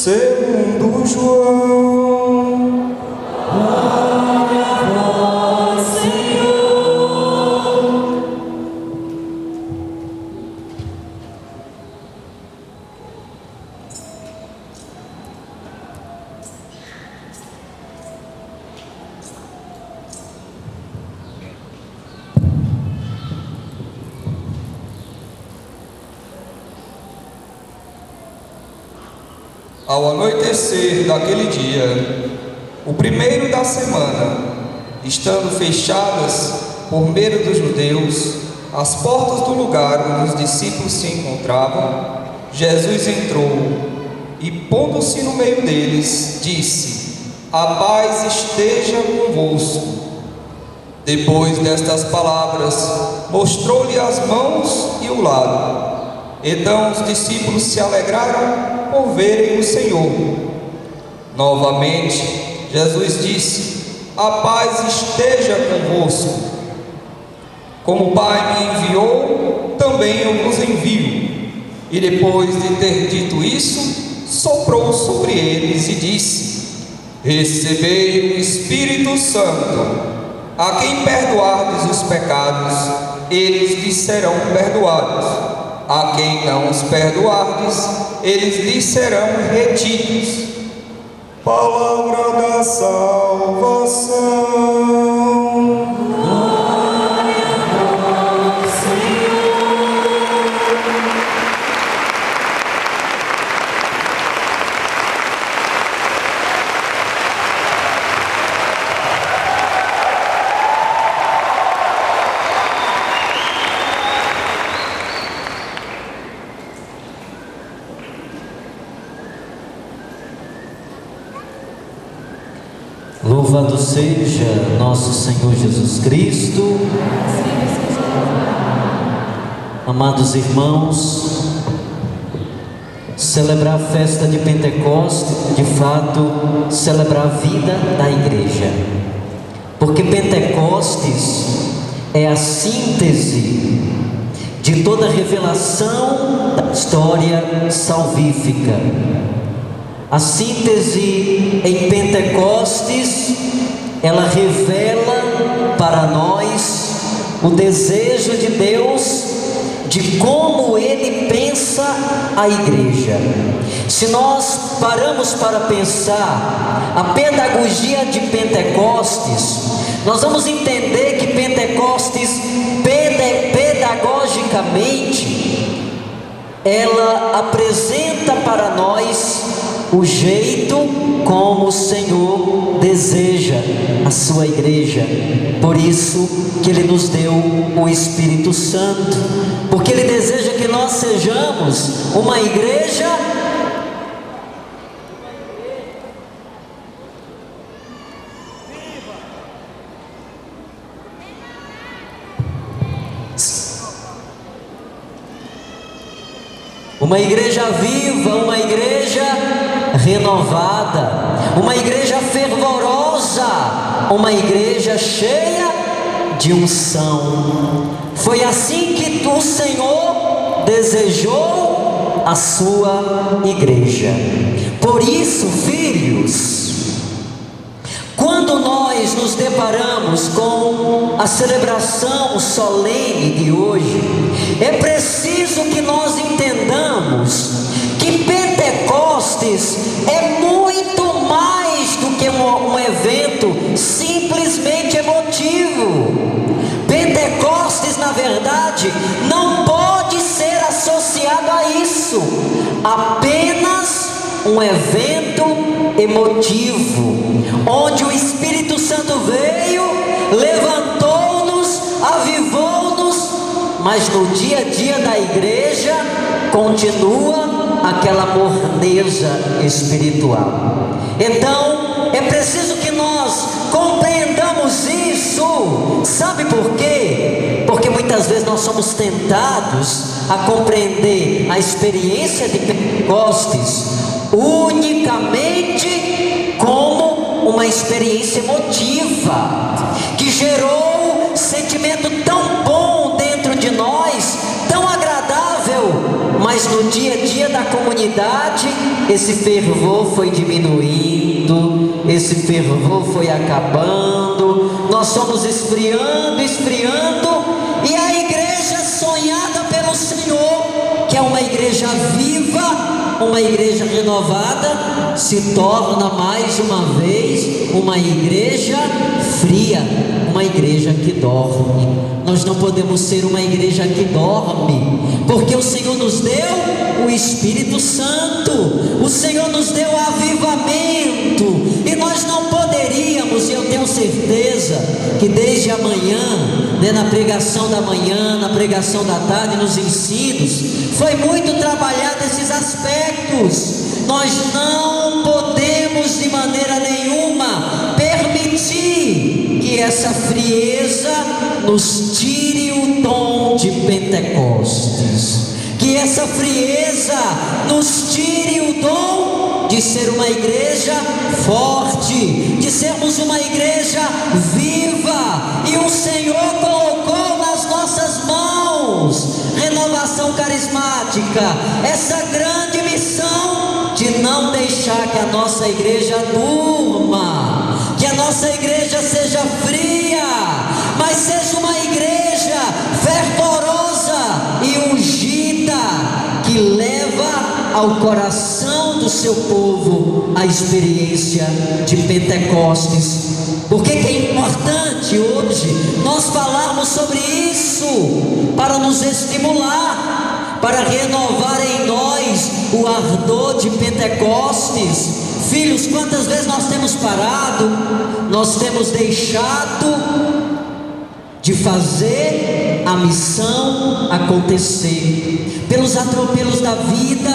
Segundo João. Glória a vós, Senhor. Ao anoitecer daquele dia, o primeiro da semana, estando fechadas por medo dos judeus as portas do lugar onde os discípulos se encontravam, Jesus entrou e, pondo-se no meio deles, disse: a paz esteja convosco. Depois destas palavras, mostrou-lhe as mãos e o lado. Então os discípulos se alegraram por verem o Senhor. Novamente, Jesus disse: a paz esteja convosco. Como o Pai me enviou, também eu vos envio. E depois de ter dito isso, soprou sobre eles e disse: recebei o Espírito Santo. A quem perdoardes os pecados, eles lhes serão perdoados. A quem não os perdoardes, eles lhes serão retidos. Palavra da salvação. Glória a vós, Senhor. Louvado seja nosso Senhor Jesus Cristo. Amados irmãos, celebrar a festa de Pentecostes, de fato, celebrar a vida da igreja, porque Pentecostes é a síntese de toda a revelação da história salvífica. A síntese em Pentecostes, ela revela para nós o desejo de Deus de como Ele pensa a igreja. Se nós paramos para pensar a pedagogia de Pentecostes, nós vamos entender que Pentecostes, pedagogicamente, ela apresenta para nós o jeito como o Senhor deseja a sua igreja. Por isso que Ele nos deu o Espírito Santo, porque Ele deseja que nós sejamos uma igreja viva, uma igreja renovada, uma igreja fervorosa, uma igreja cheia de unção. Foi assim que o Senhor desejou a sua igreja. Por isso, filhos, quando nós nos deparamos com a celebração solene de hoje, é preciso que nós entendamos que Pentecostes é muito mais do que um evento simplesmente emotivo. Pentecostes, na verdade, não pode ser associado a isso, apenas um evento emotivo, onde o Espírito Santo veio, levantou-nos, avivou-nos, mas no dia a dia da igreja continua aquela morneza espiritual. Então é preciso que nós compreendamos isso. Sabe por quê? Porque muitas vezes nós somos tentados a compreender a experiência de Pentecostes unicamente como uma experiência emotiva, que gerou um sentimento tão bom dentro de nós, tão agradável, mas no dia a dia da comunidade, esse fervor foi diminuindo, esse fervor foi acabando, nós fomos esfriando, e a igreja sonhada pelo Senhor, que é uma igreja viva, uma igreja renovada, se torna mais uma vez uma igreja fria, uma igreja que dorme. Nós não podemos ser uma igreja que dorme, porque o Senhor nos deu o Espírito Santo, o Senhor nos deu avivamento, e nós não poderíamos, e eu tenho certeza que desde amanhã, na pregação da manhã, na pregação da tarde, nos ensinos, foi muito trabalhado esses aspectos. Nós não podemos de maneira nenhuma permitir que essa frieza nos tire o dom de Pentecostes, que essa frieza nos tire o dom de ser uma igreja forte, de sermos uma igreja viva. E o Senhor colocou nas nossas mãos renovação carismática, essa grande missão de não deixar que a nossa igreja durma, que a nossa igreja seja fria, mas seja uma igreja fervorosa e ungida, que leva ao coração do seu povo a experiência de Pentecostes. Por que é importante hoje nós falarmos sobre isso? Para nos estimular, para renovar em nós o ardor de Pentecostes. Filhos, quantas vezes nós temos parado, nós temos deixado de fazer a missão acontecer, pelos atropelos da vida,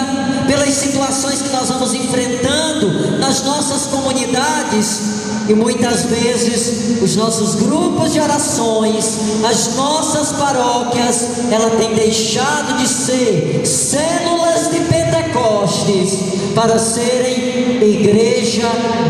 pelas situações que nós vamos enfrentando nas nossas comunidades. E muitas vezes os nossos grupos de orações, as nossas paróquias, ela tem deixado de ser células de Pentecostes para serem igreja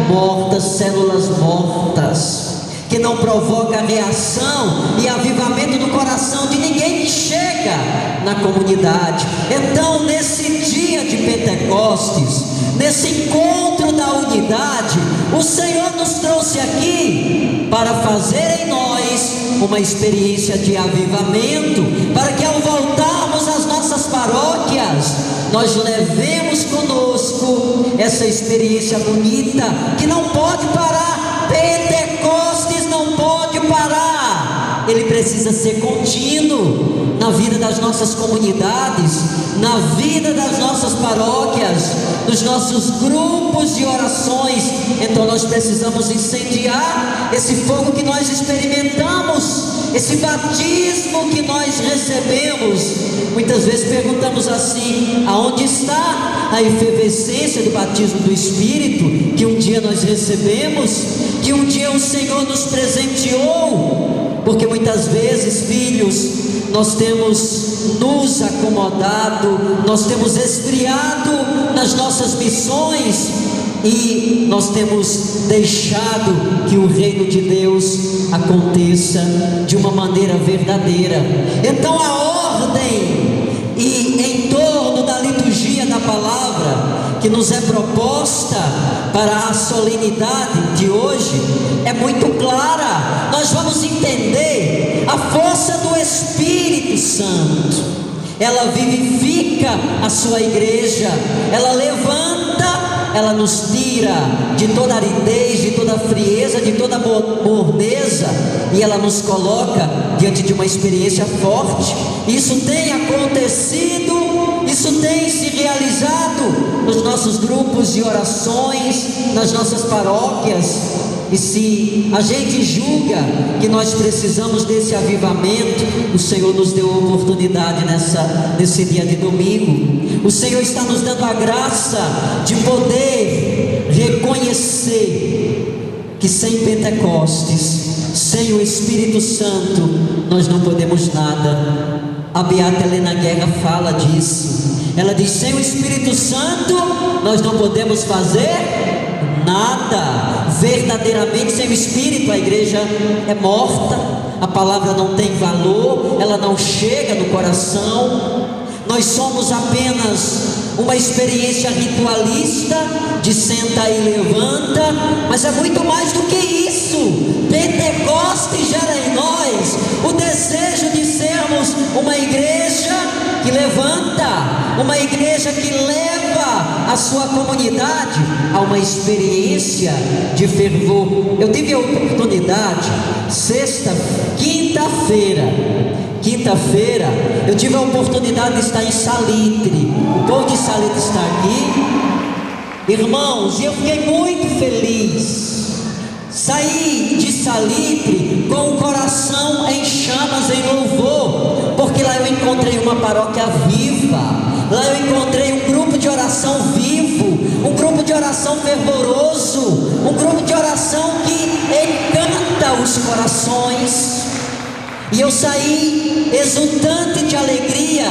morta, células mortas, que não provoca reação e avivamento do coração de ninguém que chega na comunidade. Então, nesse dia de Pentecostes, nesse encontro da unidade, o Senhor nos trouxe aqui para fazer em nós uma experiência de avivamento, para que ao voltarmos às nossas paróquias, nós levemos conosco essa experiência bonita, que não pode parar. Pentecostes não pode parar, ele precisa ser contínuo na vida das nossas comunidades, na vida das nossas paróquias, nos nossos grupos de orações. Então nós precisamos incendiar esse fogo que nós experimentamos, esse batismo que nós recebemos. Muitas vezes perguntamos assim: aonde está a efervescência do batismo do Espírito que um dia nós recebemos, que um dia o Senhor nos presenteou? Porque muitas vezes, filhos, nós temos nos acomodado, nós temos esfriado nas nossas missões, e nós temos deixado que o reino de Deus aconteça de uma maneira verdadeira. Então a ordem e em torno da liturgia da palavra que nos é proposta para a solenidade de hoje é muito clara. Nós vamos entender a força do Espírito Santo. Ela vivifica a sua igreja, ela levanta, ela nos tira de toda aridez, de toda frieza, de toda mordeza, e ela nos coloca diante de uma experiência forte. Isso tem acontecido, isso tem se realizado nos nossos grupos de orações, nas nossas paróquias. E se a gente julga que nós precisamos desse avivamento, o Senhor nos deu a oportunidade nesse dia de domingo. O Senhor está nos dando a graça de poder reconhecer que sem Pentecostes, sem o Espírito Santo, nós não podemos nada. A beata Helena Guerra fala disso. Ela diz: sem o Espírito Santo nós não podemos fazer nada. Verdadeiramente, sem o Espírito, a igreja é morta, a palavra não tem valor, ela não chega no coração. nós somos apenas uma experiência ritualista de senta e levanta, mas é muito mais do que isso. Pentecostes gera em nós o desejo de sermos uma igreja que levanta, uma igreja que leva a sua comunidade a uma experiência de fervor. Eu tive a oportunidade, quinta-feira, eu tive a oportunidade de estar em Salitre. O povo de Salitre está aqui, irmãos, e eu fiquei muito feliz. Saí de Salitre com o coração em chamas, em louvor, porque lá eu encontrei uma paróquia viva, lá eu encontrei um grupo de oração vivo, um grupo de oração fervoroso, um grupo de oração que encanta os corações. E eu saí exultante de alegria,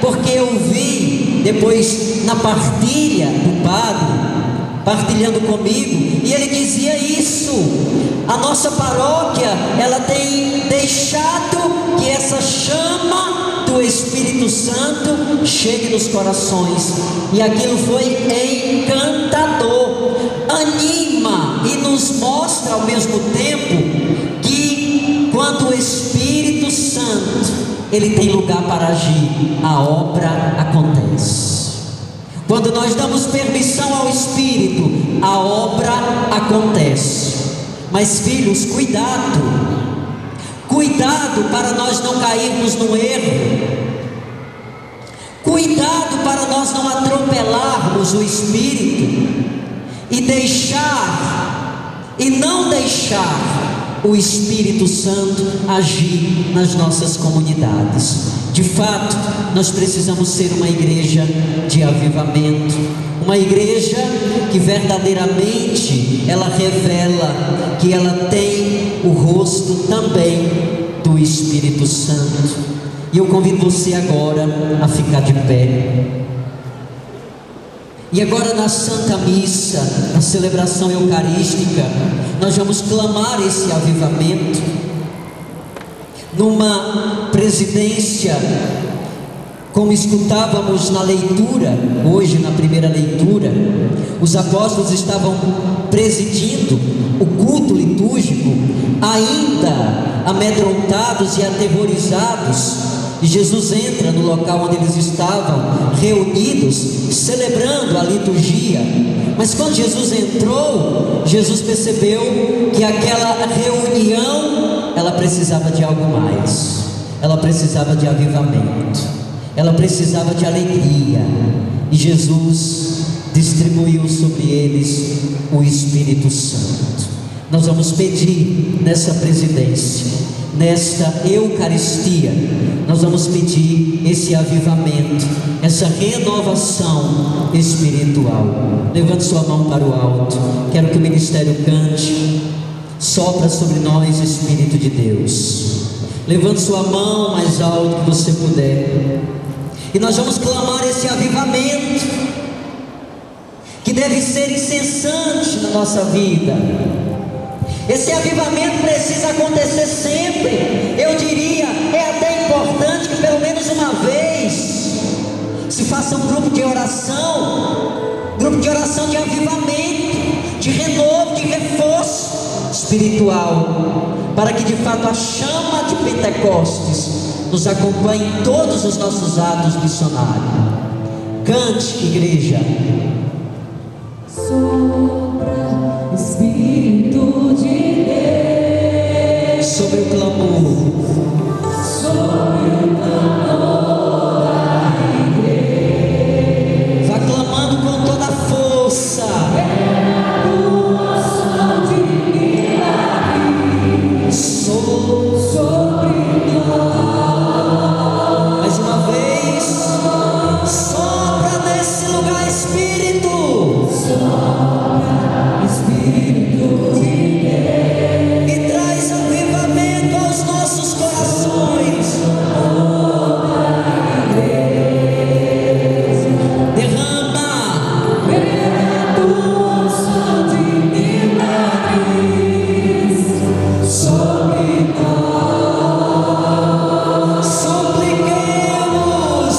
porque eu vi depois na partilha do padre partilhando comigo, e ele dizia isso: a nossa paróquia, ela tem deixado que essa chama do Espírito Santo chegue nos corações, e aquilo foi encantador, anima e nos mostra ao mesmo tempo que quando o Espírito Santo ele tem lugar para agir, a obra acontece. Quando nós damos permissão ao Espírito, a obra acontece. Mas filhos, cuidado para nós não cairmos no erro, cuidado para nós não atropelarmos o Espírito e não deixar o Espírito Santo agir nas nossas comunidades. De fato, nós precisamos ser uma igreja de avivamento, uma igreja que verdadeiramente ela revela que ela tem o rosto também do Espírito Santo. E eu convido você agora a ficar de pé. E agora na Santa Missa, na celebração eucarística, nós vamos clamar esse avivamento. Numa presidência, como escutávamos na leitura, hoje na primeira leitura, os apóstolos estavam presidindo o culto litúrgico, ainda amedrontados e aterrorizados, e Jesus entra no local onde eles estavam reunidos, celebrando a liturgia. Mas quando Jesus entrou, Jesus percebeu que aquela reunião, ela precisava de algo mais, ela precisava de avivamento, ela precisava de alegria, e Jesus distribuiu sobre eles o Espírito Santo. Nós vamos pedir nessa presidência, nesta Eucaristia, nós vamos pedir esse avivamento, essa renovação espiritual. Levante sua mão para o alto. Quero que o ministério cante. Sopra sobre nós, Espírito de Deus. Levante sua mão mais alto que você puder, e nós vamos clamar esse avivamento que deve ser incessante na nossa vida. Esse avivamento precisa acontecer sempre. Eu diria, é até importante que pelo menos uma vez se faça um grupo de oração de avivamento, de renovo, de reforço espiritual, para que de fato a chama de Pentecostes nos acompanhe em todos os nossos atos missionários. Cante, igreja. Sopra, Espírito de Deus, Sobre o clamor, sobre o clamor da igreja, vá clamando com toda a força. atuação de milagres sobre nós. Mais uma vez, sopra nesse lugar, Espírito. Espírito de Deus, E traz avivamento aos nossos corações. Derrama, atuação de milagres sobre nós. supliquemos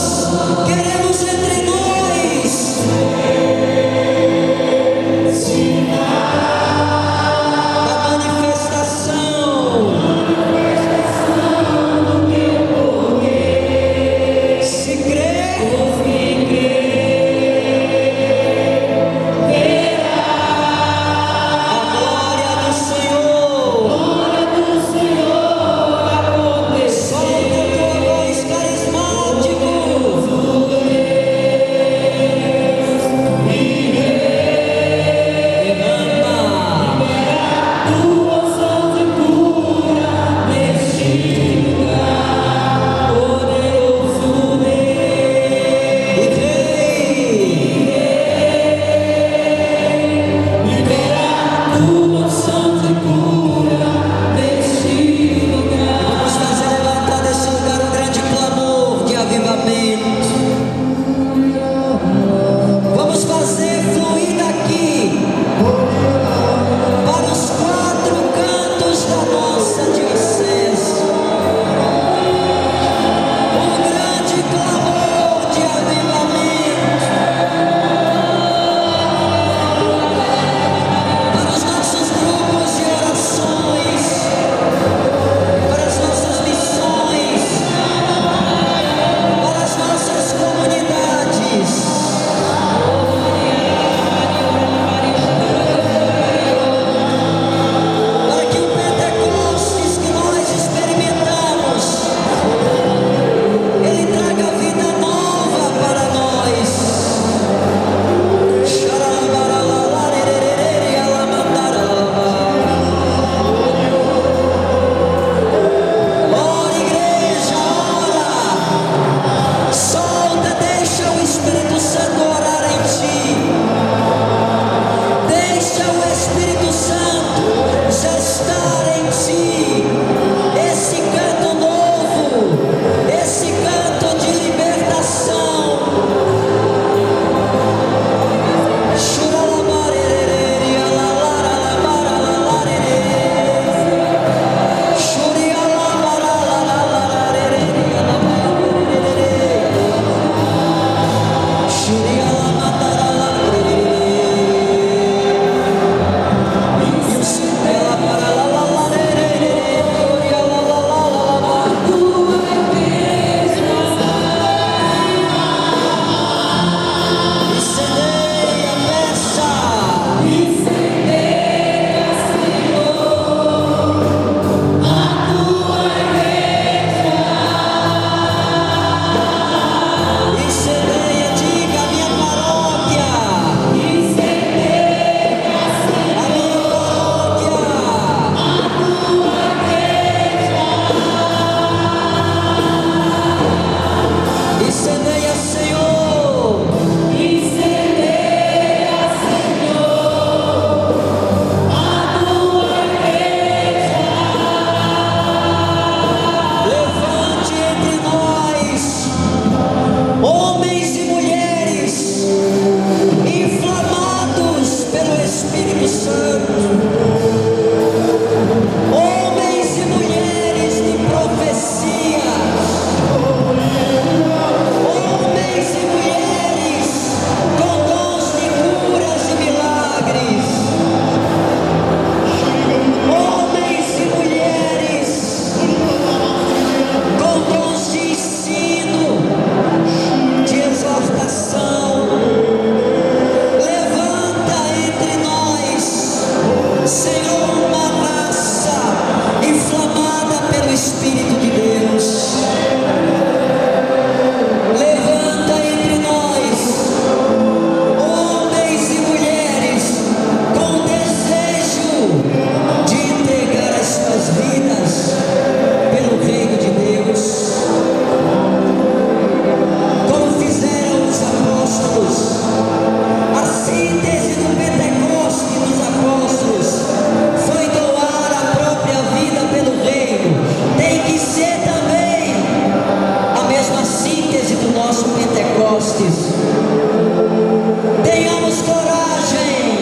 Tenhamos coragem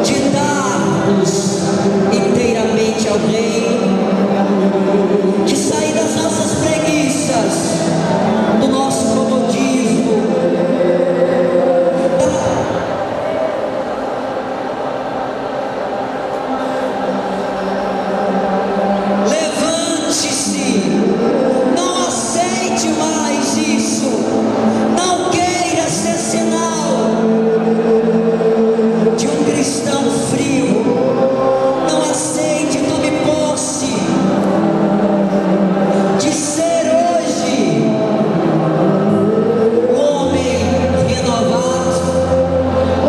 de dar-nos inteiramente ao Reino, de sair das nossas preguiças, do nosso comodismo, levante-se, não aceite mais isso, não queira ser sinal de um cristão frio, não aceite, tome posse de ser hoje um homem renovado,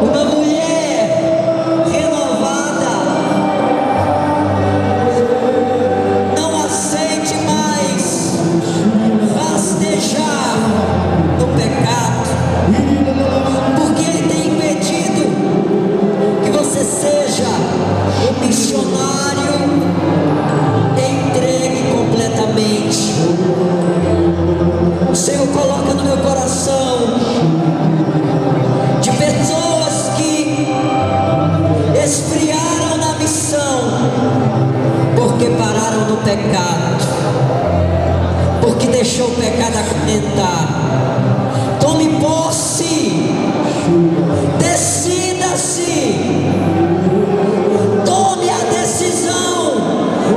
uma mulher renovada. Não aceite mais rastejar no pecado, porque ele tem impedido que você seja um missionário entregue completamente. O Senhor coloca no meu coração de pessoas que esfriaram na missão porque pararam no pecado, porque deixou o pecado acorrentar. Tome posse, decida-se, tome a decisão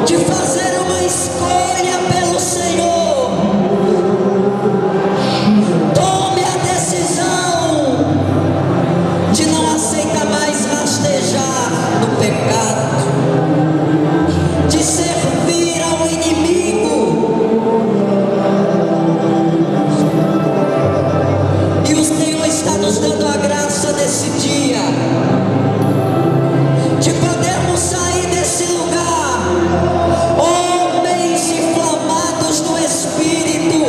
de fazer uma escolha pelo Senhor. Tome a decisão de não aceitar mais rastejar no pecado, de servir ao inimigo. E o Senhor está nos dando a graça desse dia, de podermos sair desse lugar, homens inflamados do Espírito,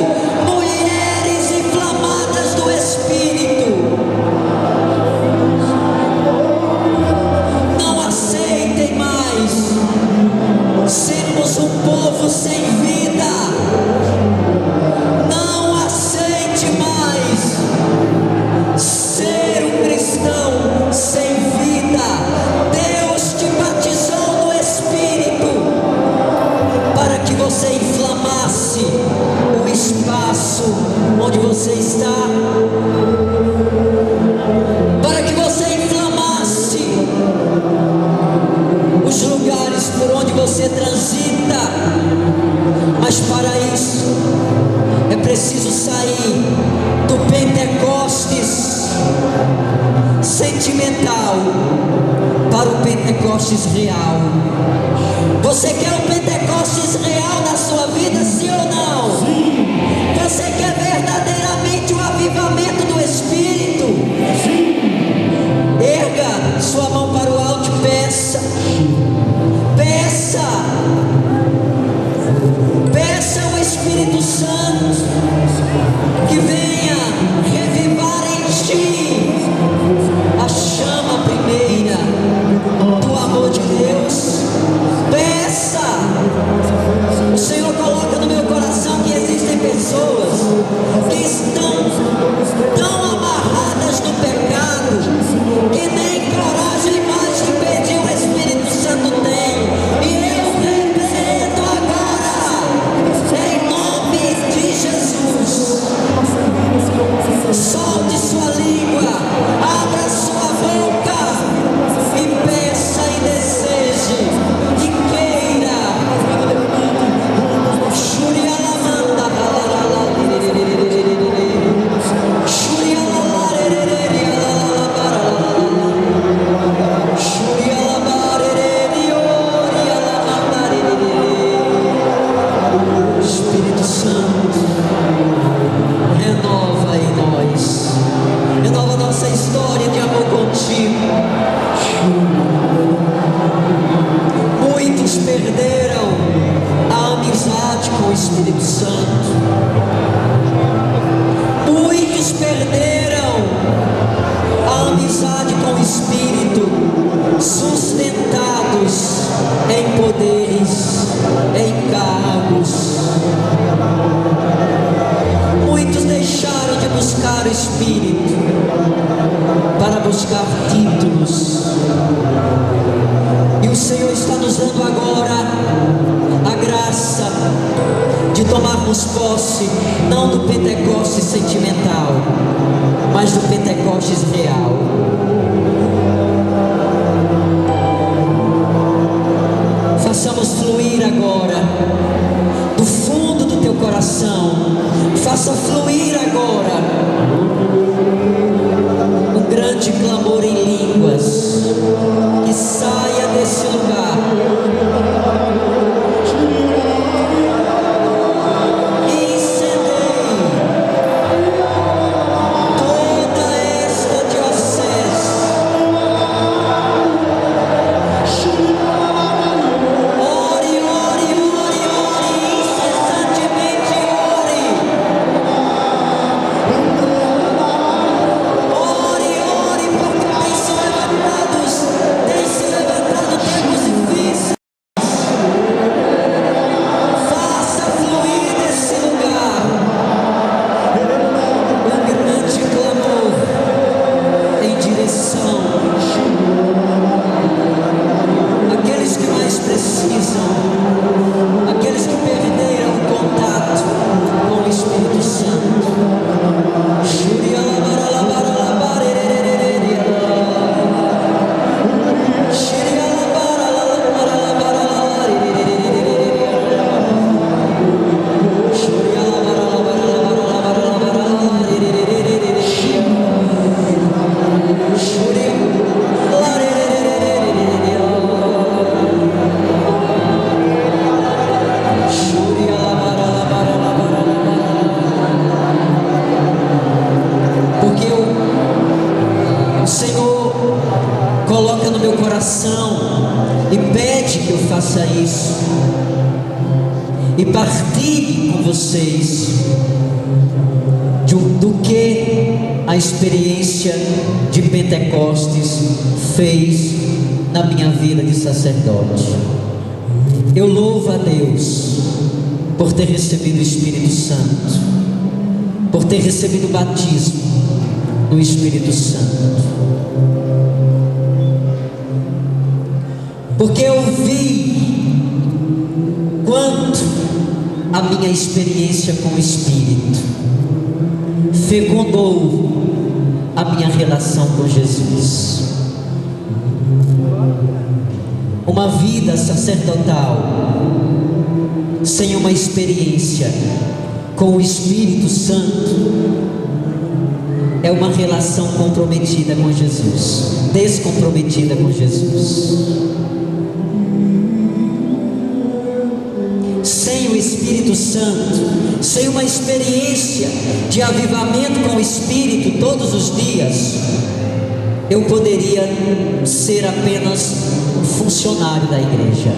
mulheres inflamadas do Espírito. Não aceitem mais sermos um povo sem vida. Não aceite mais ser um cristão sem vida. Deus te batizou no Espírito para que você inflamasse o espaço onde você está, para que você inflamasse os lugares por onde você transita. Mas para isso é preciso sair do Pentecostes sentimental para o Pentecostes real. Você quer o Pentecostes real na sua vida, sim ou não? Sim. Você quer verdadeiramente o avivamento do Espírito? Sim. Erga sua mão para o alto e peça. Peça ao Espírito Santo que venha revivar em ti a chama primeira do amor de Deus. Peça. O Senhor coloca no meu coração buscar títulos. E o Senhor está nos dando agora a graça de tomarmos posse, não do Pentecostes sentimental, mas do Pentecostes real. Façamos fluir agora, do fundo do teu coração, faça fluir agora um grande clamor em línguas, que saia desse lugar. E pede que eu faça isso e partilhe com vocês do que a experiência de Pentecostes fez na minha vida de sacerdote. Eu louvo a Deus por ter recebido o Espírito Santo, por ter recebido o batismo do Espírito Santo, porque eu vi quanto a minha experiência com o Espírito fecundou a minha relação com Jesus. Uma vida sacerdotal sem uma experiência com o Espírito Santo é uma relação comprometida com Jesus, descomprometida com Jesus. Sem o Espírito Santo, sem uma experiência de avivamento com o Espírito todos os dias, eu poderia ser apenas um funcionário da igreja.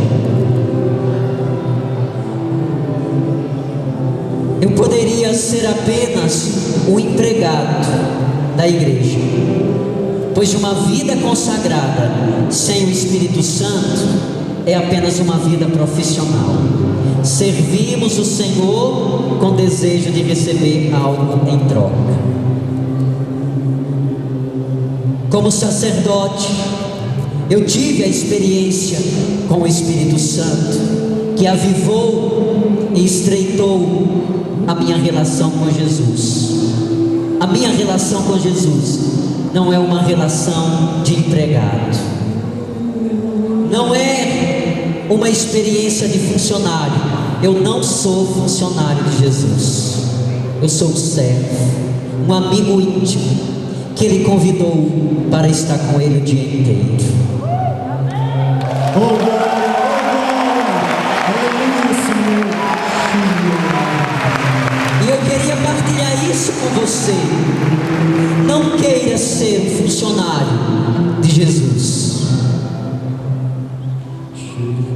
Eu poderia ser apenas um empregado da igreja, pois uma vida consagrada sem o Espírito Santo é apenas uma vida profissional. Servimos o Senhor com desejo de receber algo em troca. Como sacerdote, eu tive a experiência com o Espírito Santo, que avivou e estreitou a minha relação com Jesus. A minha relação com Jesus não é uma relação de empregado, não é uma experiência de funcionário. Eu não sou funcionário de Jesus, eu sou um servo, um amigo íntimo que Ele convidou para estar com Ele o dia inteiro. E eu queria partilhar isso com você. Não queira ser um funcionário de Jesus.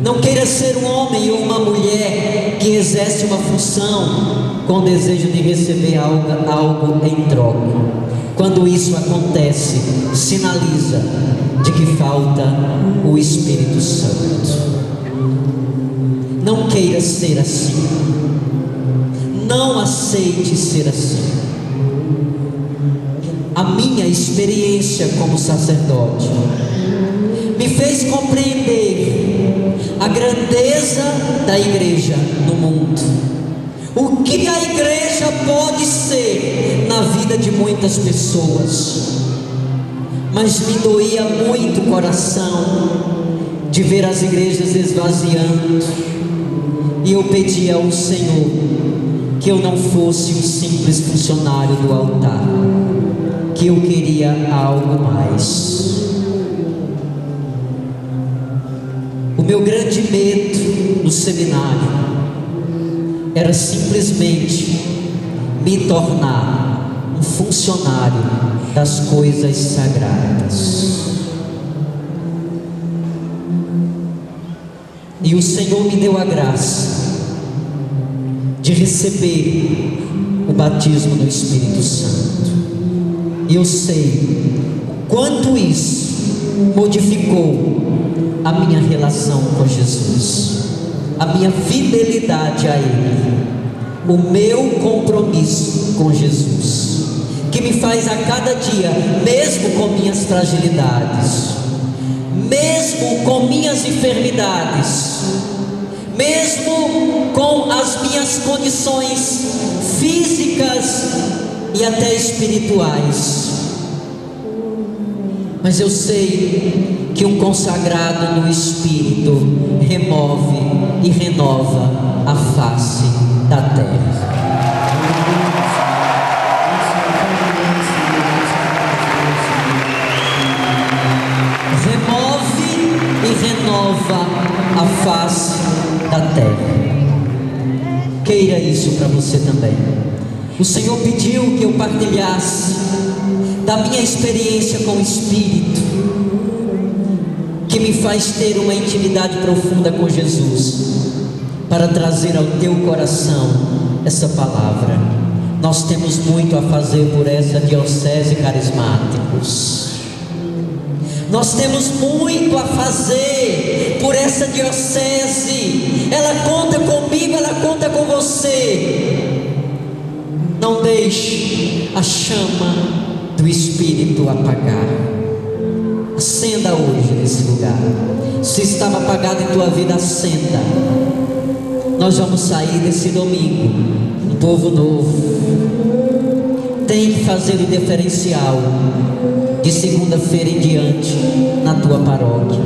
Não queira ser um homem ou uma mulher que exerce uma função com desejo de receber algo em troca. Quando isso acontece, sinaliza de que falta o Espírito Santo. Não queira ser assim. Não aceite ser assim. a minha experiência como sacerdote, me fez compreender a grandeza da igreja no mundo, o que a igreja pode ser na vida de muitas pessoas. Mas me doía muito o coração de ver as igrejas esvaziando, e eu pedia ao Senhor que eu não fosse um simples funcionário do altar, que eu queria algo mais. O meu grande medo no seminário era simplesmente me tornar um funcionário das coisas sagradas. E o Senhor me deu a graça de receber o batismo do Espírito Santo. E eu sei quanto isso modificou a minha relação com Jesus, a minha fidelidade a Ele, o meu compromisso com Jesus, que me faz a cada dia, mesmo com minhas fragilidades, mesmo com minhas enfermidades, mesmo com as minhas condições físicas e até espirituais, mas eu sei que um consagrado no Espírito remove e renova a face da terra. Remove e renova a face da terra. Queira isso para você também. O Senhor pediu que eu partilhasse da minha experiência com o Espírito, que me faz ter uma intimidade profunda com Jesus, para trazer ao teu coração essa palavra. Nós temos muito a fazer por essa diocese, carismáticos. Nós temos muito a fazer por essa diocese. Ela conta comigo, ela conta com você. Não deixe a chama do Espírito apagar. Acenda hoje nesse lugar. Se estava apagado em tua vida, acenda. Nós vamos sair desse domingo um povo novo. Tem que fazer o diferencial de segunda-feira em diante na tua paróquia.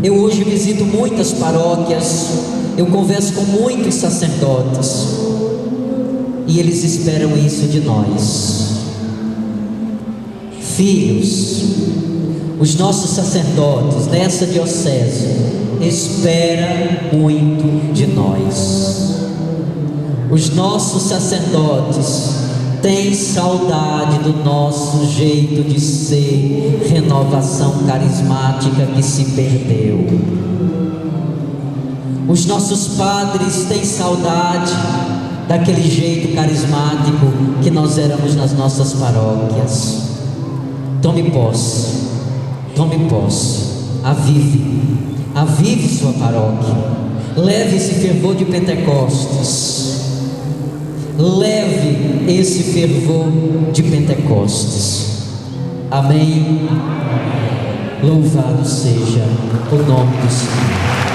Eu hoje visito muitas paróquias, eu converso com muitos sacerdotes, e eles esperam isso de nós. Filhos, os nossos sacerdotes nessa diocese esperam muito de nós. Os nossos sacerdotes têm saudade do nosso jeito de ser, renovação carismática que se perdeu. Os nossos padres têm saudade daquele jeito carismático que nós éramos nas nossas paróquias. Tome posse, avive sua paróquia, leve esse fervor de Pentecostes, leve esse fervor de Pentecostes. Amém? Louvado seja o nome do Senhor.